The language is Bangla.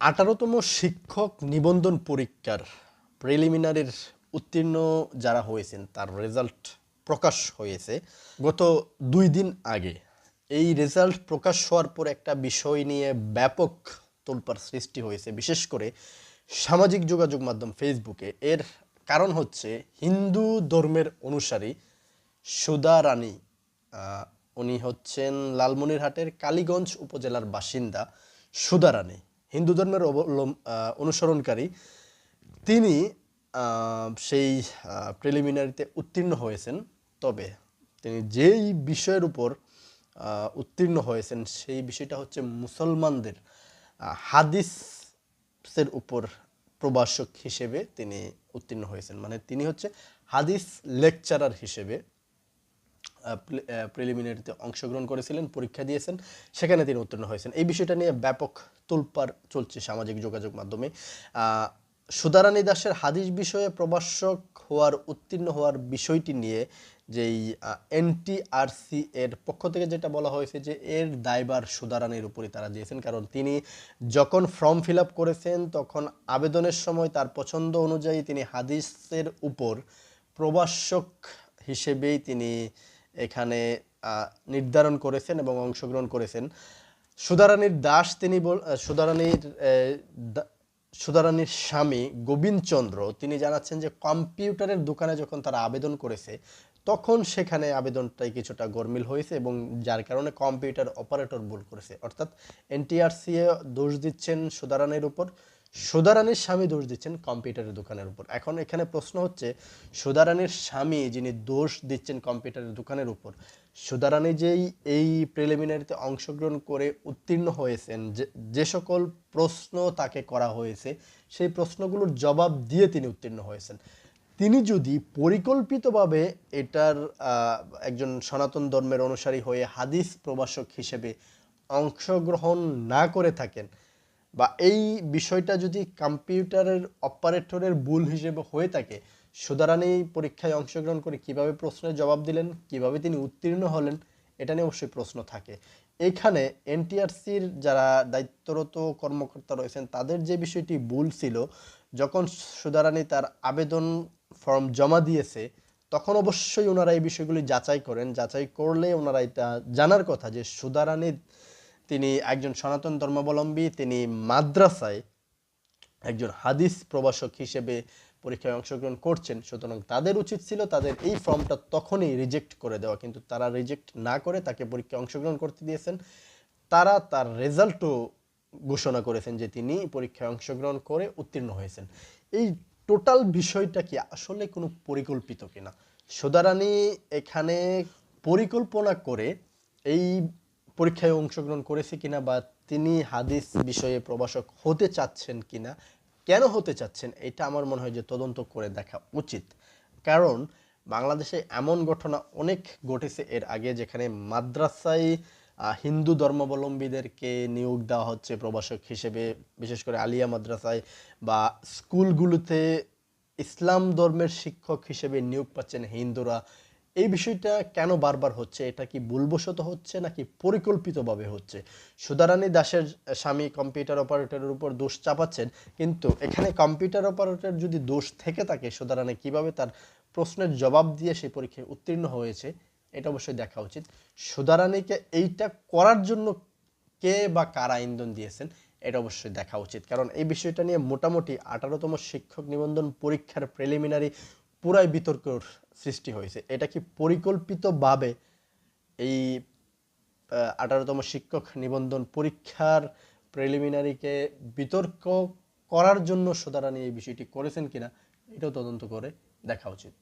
18তম শিক্ষক নিবন্ধন পরীক্ষার প্রিলিমিনারির উত্তীর্ণ যারা হয়েছেন তার রেজাল্ট প্রকাশ হয়েছে গত 2 দিন আগে। এই রেজাল্ট প্রকাশ হওয়ার পর একটা বিষয় নিয়ে ব্যাপক তোলপাড় সৃষ্টি হয়েছে, বিশেষ করে সামাজিক যোগাযোগ মাধ্যম ফেসবুকে। এর কারণ হচ্ছে হিন্দু ধর্মের অনুসারী সুধা রানী। উনি হচ্ছেন লালমনিরহাটের কালীগঞ্জ উপজেলার বাসিন্দা সুধা রানী, হিন্দু ধর্মের অনুসরণকারী। তিনি সেই প্রিলিমিনারিতে উত্তীর্ণ হয়েছেন। তবে তিনি যেই বিষয়ের উপর উত্তীর্ণ হয়েছেন সেই বিষয়টা হচ্ছে মুসলমানদের হাদিসের উপর প্রভাষক হিসেবে তিনি উত্তীর্ণ হয়েছেন। মানে তিনি হচ্ছে হাদিস লেকচারার হিসেবে প্রিলিমিনারিতে অংশগ্রহণ করেছিলেন, পরীক্ষা দিয়েছেন, সেখানে তিনি উত্তীর্ণ হয়েছেন। এই বিষয়টা নিয়ে ব্যাপক তোলপাড় চলছে সামাজিক যোগাযোগ মাধ্যমে। সুধারানী দাসের হাদিস বিষয়ে প্রভাষক হওয়ার উত্তীর্ণ হওয়ার বিষয়টি নিয়ে যেই এনটিআরসি এর পক্ষ থেকে যেটা বলা হয়েছে যে এর দায়ভার সুধারানীর উপরই তারা দিয়েছেন, কারণ তিনি যখন ফর্ম ফিল আপ করেছেন তখন আবেদনের সময় তার পছন্দ অনুযায়ী তিনি হাদিসের উপর প্রভাষক হিসেবেই তিনি এখানে নির্ধারণ করেছেন এবং অংশগ্রহণ করেছেন। সুধারানীর দাস তিনি সুধারানীর স্বামী গোবিন্দচন্দ্র তিনি জানাচ্ছেন যে কম্পিউটারের দোকানে যখন তারা আবেদন করেছে তখন সেখানে আবেদনটাই কিছুটা গরমিল হয়েছে এবং যার কারণে কম্পিউটার অপারেটর ভুল করেছে। অর্থাৎ এনটিআরসি দোষ দিচ্ছেন সুধারানীর উপর, সুধারানীর স্বামী দোষ দিচ্ছেন কম্পিউটারের দোকানের উপর। এখন এখানে প্রশ্ন হচ্ছে, সুধারানীর স্বামী যিনি দোষ দিচ্ছেন কম্পিউটারের দোকানের উপর, সুধারানী যেই এই প্রিলিমিনারিতে অংশগ্রহণ করে উত্তীর্ণ হয়েছেন, যে সকল প্রশ্ন তাকে করা হয়েছে সেই প্রশ্নগুলোর জবাব দিয়ে তিনি উত্তীর্ণ হয়েছেন। তিনি যদি পরিকল্পিতভাবে এটার একজন সনাতন ধর্মের অনুসারী হয়ে হাদিস প্রভাষক হিসেবে অংশগ্রহণ না করে থাকেন, বা এই বিষয়টা যদি কম্পিউটারের অপারেটরের ভুল হিসেবে হয়ে থাকে, সুধারানী পরীক্ষায় অংশগ্রহণ করে কিভাবে প্রশ্নের জবাব দিলেন, কিভাবে তিনি উত্তীর্ণ হলেন, এটা নিয়ে অবশ্যই প্রশ্ন থাকে। এখানে এনটিআরসির যারা দায়িত্বরত কর্মকর্তা রয়েছেন তাদের যে বিষয়টি ভুল ছিল, যখন সুধারানী তার আবেদন ফর্ম জমা দিয়েছে তখন অবশ্যই ওনারা এই বিষয়গুলি যাচাই করেন। যাচাই করলে ওনারা এটা জানার কথা যে সুধারানী তিনি একজন সনাতন ধর্মাবলম্বী, তিনি মাদ্রাসায় একজন হাদিস প্রভাষক হিসেবে পরীক্ষায় অংশগ্রহণ করছেন। সুতরাং তাদের উচিত ছিল তাদের এই ফর্মটা তখনই রিজেক্ট করে দেওয়া, কিন্তু তারা রিজেক্ট না করে তাকে পরীক্ষায় অংশগ্রহণ করতে দিয়েছেন। তারা তার রেজাল্টও ঘোষণা করেছেন যে তিনি পরীক্ষায় অংশগ্রহণ করে উত্তীর্ণ হয়েছেন। এই টোটাল বিষয়টা কি আসলে কোনো পরিকল্পিত কিনা, সুধারানী এখানে পরিকল্পনা করে এই পরীক্ষায় অংশগ্রহণ করেছে কিনা, বা তিনি হাদিস বিষয়ে প্রভাষক হতে চাচ্ছেন কিনা, কেন হতে চাচ্ছেন, এটা আমার মনে হয় যে তদন্ত করে দেখা উচিত। কারণ বাংলাদেশে এমন ঘটনা অনেক ঘটেছে এর আগে, যেখানে মাদ্রাসায় হিন্দু ধর্মাবলম্বীদেরকে নিয়োগ দেওয়া হচ্ছে প্রভাষক হিসেবে, বিশেষ করে আলিয়া মাদ্রাসায় বা স্কুলগুলোতে ইসলাম ধর্মের শিক্ষক হিসেবে নিয়োগ পাচ্ছেন হিন্দুরা। এই বিষয়টা কেন বারবার হচ্ছে? এটা কি ভুলবশত হচ্ছে নাকি পরিকল্পিতভাবে হচ্ছে? সুধারানী দাসের স্বামী কম্পিউটার অপারেটরের উপর দোষ চাপাচ্ছেন, কিন্তু এখানে কম্পিউটার অপারেটর যদি দোষ থেকে থাকে, সুধারানী কিভাবে তার প্রশ্নের জবাব দিয়ে সেই পরীক্ষায় উত্তীর্ণ হয়েছে এটা অবশ্যই দেখা উচিত। সুধারানীকে এইটা করার জন্য কে বা কারা ইন্ধন দিয়েছেন এটা অবশ্যই দেখা উচিত। কারণ এই বিষয়টা নিয়ে মোটামুটি 18তম শিক্ষক নিবন্ধন পরীক্ষার প্রিলিমিনারি পুরাই বিতর্কের সৃষ্টি হয়েছে। এটা কি পরিকল্পিতভাবে এই 18তম শিক্ষক নিবন্ধন পরীক্ষার প্রিলিমিনারিকে বিতর্ক করার জন্য সুধারানী এই বিষয়টি করেছেন কিনা, এটাও তদন্ত করে দেখা উচিত।